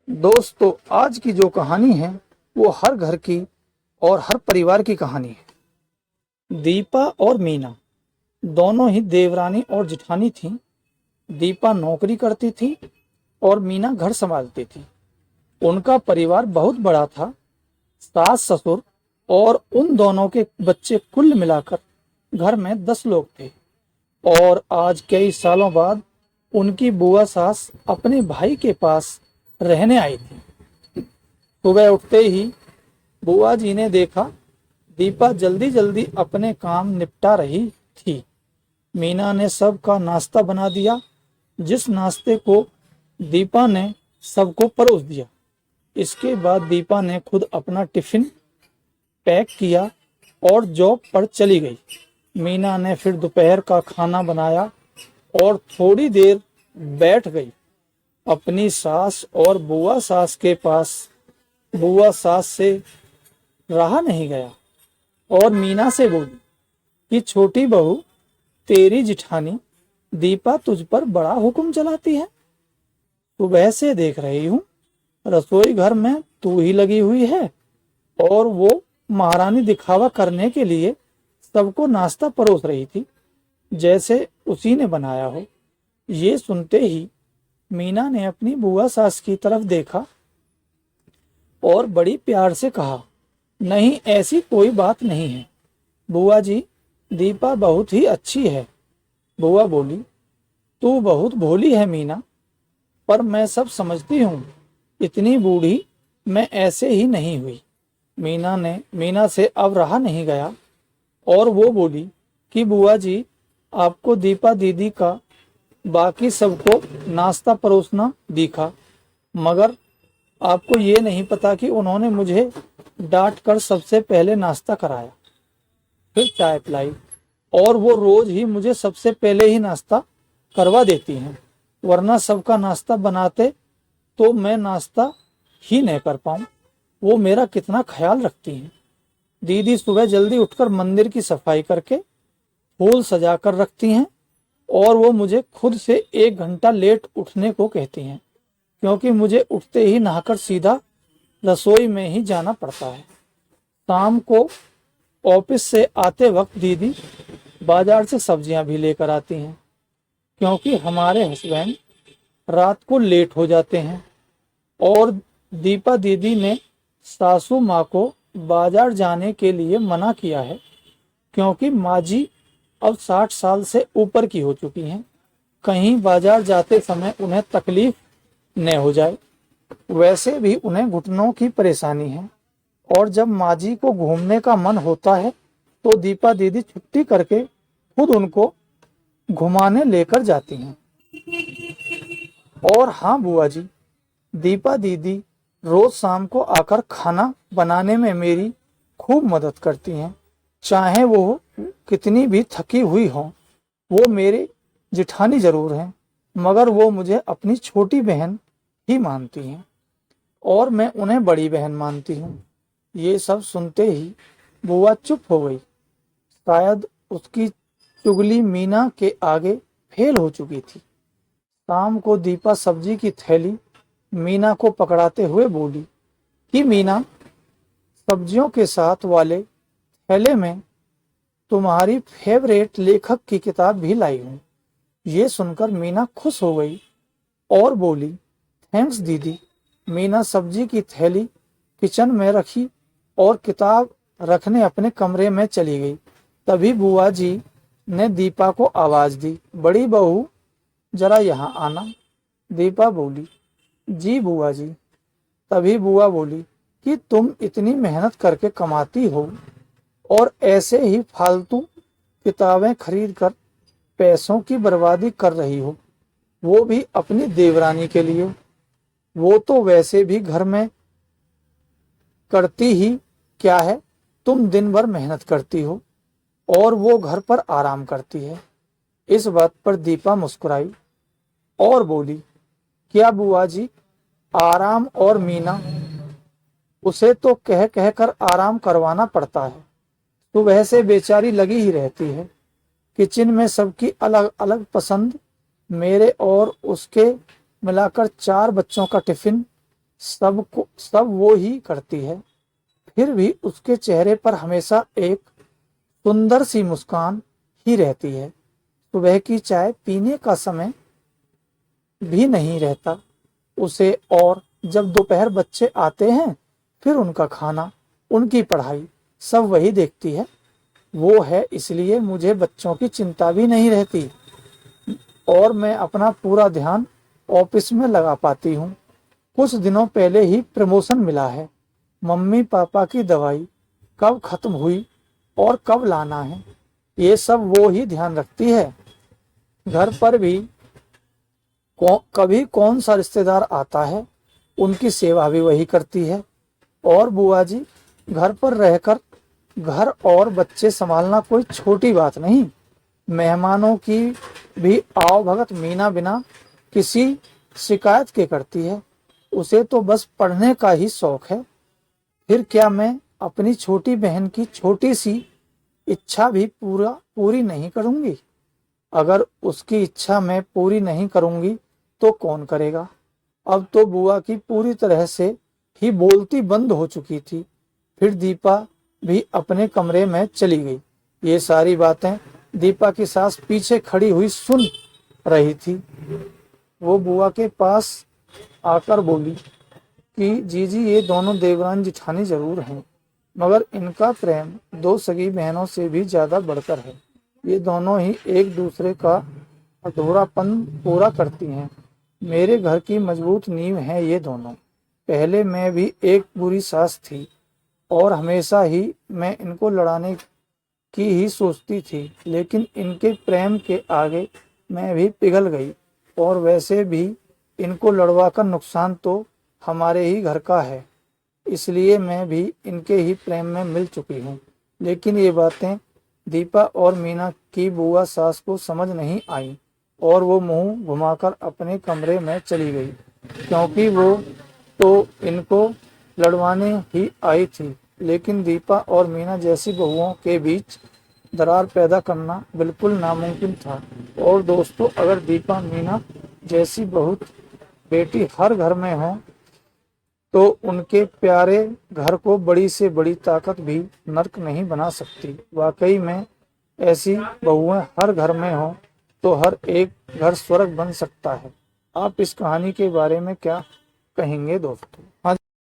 दोस्तों, आज की जो कहानी है वो हर घर की और हर परिवार की कहानी है। दीपा और मीना दोनों ही देवरानी और जिठानी थीं। दीपा नौकरी करती थी और मीना घर संभालती थी। उनका परिवार बहुत बड़ा था। सास ससुर और उन दोनों के बच्चे कुल मिलाकर घर में 10 लोग थे। और आज कई सालों बाद उनकी बुआ सास अपने भाई के पास रहने आई थी। सुबह उठते ही बुआ जी ने देखा दीपा जल्दी जल्दी अपने काम निपटा रही थी। मीना ने सबका नाश्ता बना दिया। जिस नाश्ते को दीपा ने सबको परोस दिया। इसके बाद दीपा ने खुद अपना टिफिन पैक किया और जॉब पर चली गई। मीना ने फिर दोपहर का खाना बनाया और थोड़ी देर बैठ गई अपनी सास और बुआ सास के पास। बुआ सास से रहा नहीं गया और मीना से बोली कि छोटी बहू, तेरी जिठानी दीपा तुझ पर बड़ा हुक्म चलाती है। सुबह से देख रही हूँ रसोई घर में तू ही लगी हुई है और वो महारानी दिखावा करने के लिए सबको नाश्ता परोस रही थी, जैसे उसी ने बनाया हो। ये सुनते ही मीना ने अपनी बुआ सास की तरफ देखा और बड़ी प्यार से कहा, नहीं, ऐसी कोई बात नहीं है बुआ जी, दीपा बहुत ही अच्छी है। बुआ बोली, तू बहुत भोली है मीना, पर मैं सब समझती हूँ। इतनी बूढ़ी मैं ऐसे ही नहीं हुई। मीना से अब रहा नहीं गया और वो बोली कि बुआ जी, आपको दीपा दीदी का बाकी सबको नाश्ता परोसना दिखा, मगर आपको ये नहीं पता कि उन्होंने मुझे डांट कर सबसे पहले नाश्ता कराया, फिर चाय पिलाई, और वो रोज ही मुझे सबसे पहले ही नाश्ता करवा देती हैं। वरना सबका नाश्ता बनाते तो मैं नाश्ता ही नहीं कर पाऊं। वो मेरा कितना ख्याल रखती हैं। दीदी सुबह जल्दी उठकर मंदिर की सफाई करके फूल सजा कर रखती हैं और वो मुझे खुद से 1 घंटा लेट उठने को कहती हैं, क्योंकि मुझे उठते ही नहाकर सीधा रसोई में ही जाना पड़ता है। शाम को ऑफिस से आते वक्त दीदी बाजार से सब्जियां भी लेकर आती हैं, क्योंकि हमारे हस्बैंड रात को लेट हो जाते हैं। और दीपा दीदी ने सासू माँ को बाजार जाने के लिए मना किया है, क्योंकि माँ जी अब 60 साल से ऊपर की हो चुकी हैं। कहीं बाजार जाते समय उन्हें तकलीफ न हो जाए। वैसे भी उन्हें घुटनों की परेशानी है और जब माँ जी को घूमने का मन होता है तो दीपा दीदी छुट्टी करके खुद उनको घुमाने लेकर जाती हैं। और हाँ बुआ जी, दीपा दीदी रोज शाम को आकर खाना बनाने में मेरी खूब मदद करती हैं। चाहे वो कितनी भी थकी हुई हो। वो मेरी जिठानी जरूर हैं, मगर वो मुझे अपनी छोटी बहन ही मानती हैं और मैं उन्हें बड़ी बहन मानती हूँ। ये सब सुनते ही बुआ चुप हो गई। शायद उसकी चुगली मीना के आगे फेल हो चुकी थी। शाम को दीपा सब्जी की थैली मीना को पकड़ाते हुए बोली कि मीना, सब्जियों के साथ वाले थैले में तुम्हारी फेवरेट लेखक की किताब भी लाई हूँ। ये सुनकर मीना खुश हो गई और बोली, थैंक्स दीदी। मीना सब्जी की थैली किचन में रखी और किताब रखने अपने कमरे में चली गई। तभी बुआ जी ने दीपा को आवाज दी, बड़ी बहू, जरा यहाँ आना। दीपा बोली, जी बुआ जी। तभी बुआ बोली कि तुम इतनी मेहनत करके कमाती हो और ऐसे ही फालतू किताबें खरीद कर पैसों की बर्बादी कर रही हो, वो भी अपनी देवरानी के लिए। वो तो वैसे भी घर में करती ही क्या है, तुम दिन भर मेहनत करती हो और वो घर पर आराम करती है। इस बात पर दीपा मुस्कुराई और बोली, क्या बुआ जी, आराम? और मीना, उसे तो कह कह कर आराम करवाना पड़ता है। सुबह से बेचारी लगी ही रहती है। किचन में सबकी अलग अलग पसंद, मेरे और उसके मिलाकर 4 बच्चों का टिफिन, सब वो ही करती है, फिर भी उसके चेहरे पर हमेशा एक सुंदर सी मुस्कान ही रहती है। सुबह की चाय पीने का समय भी नहीं रहता उसे, और जब दोपहर बच्चे आते हैं फिर उनका खाना, उनकी पढ़ाई सब वही देखती है। वो है, इसलिए मुझे बच्चों की चिंता भी नहीं रहती और मैं अपना पूरा ध्यान ऑफिस में लगा पाती हूँ। कुछ दिनों पहले ही प्रमोशन मिला है। मम्मी पापा की दवाई कब खत्म हुई और कब लाना है, ये सब वो ही ध्यान रखती है। घर पर भी कभी कौन सा रिश्तेदार आता है, उनकी सेवा भी वही करती है। और बुआ जी, घर पर रहकर घर और बच्चे संभालना कोई छोटी बात नहीं। मेहमानों की भी आओ भगत मीना बिना किसी शिकायत के करती है। उसे तो बस पढ़ने का ही शौक है। फिर क्या मैं अपनी छोटी बहन की छोटी सी इच्छा भी पूरी नहीं करूंगी? अगर उसकी इच्छा मैं पूरी नहीं करूंगी तो कौन करेगा? अब तो बुआ की पूरी तरह से ही बोलती बंद हो चुकी थी। फिर दीपा भी अपने कमरे में चली गई। ये सारी बातें दीपा की सास पीछे खड़ी हुई सुन रही थी। वो बुआ के पास आकर बोली कि जीजी, ये दोनों देवरान जिठानी जरूर हैं, मगर इनका प्रेम दो सगी बहनों से भी ज्यादा बढ़कर है। ये दोनों ही एक दूसरे का अधूरापन पूरा करती हैं। मेरे घर की मजबूत नींव है ये दोनों। पहले मैं भी एक बुरी सास थी और हमेशा ही मैं इनको लड़ाने की ही सोचती थी, लेकिन इनके प्रेम के आगे मैं भी पिघल गई। और वैसे भी इनको लड़वा कर नुकसान तो हमारे ही घर का है, इसलिए मैं भी इनके ही प्रेम में मिल चुकी हूँ। लेकिन ये बातें दीपा और मीना की बुआ सास को समझ नहीं आई और वो मुंह घुमाकर अपने कमरे में चली गई, क्योंकि वो तो इनको लड़वाने ही आई थी। लेकिन दीपा और मीना जैसी बहुओं के बीच दरार पैदा करना बिल्कुल नामुमकिन था। और दोस्तों, अगर दीपा मीना जैसी बहुत बेटी हर घर में हो तो उनके प्यारे घर को बड़ी से बड़ी ताकत भी नर्क नहीं बना सकती। वाकई में ऐसी बहुएं हर घर में हो तो हर एक घर स्वर्ग बन सकता है। आप इस कहानी के बारे में क्या कहेंगे दोस्तों? हाँ।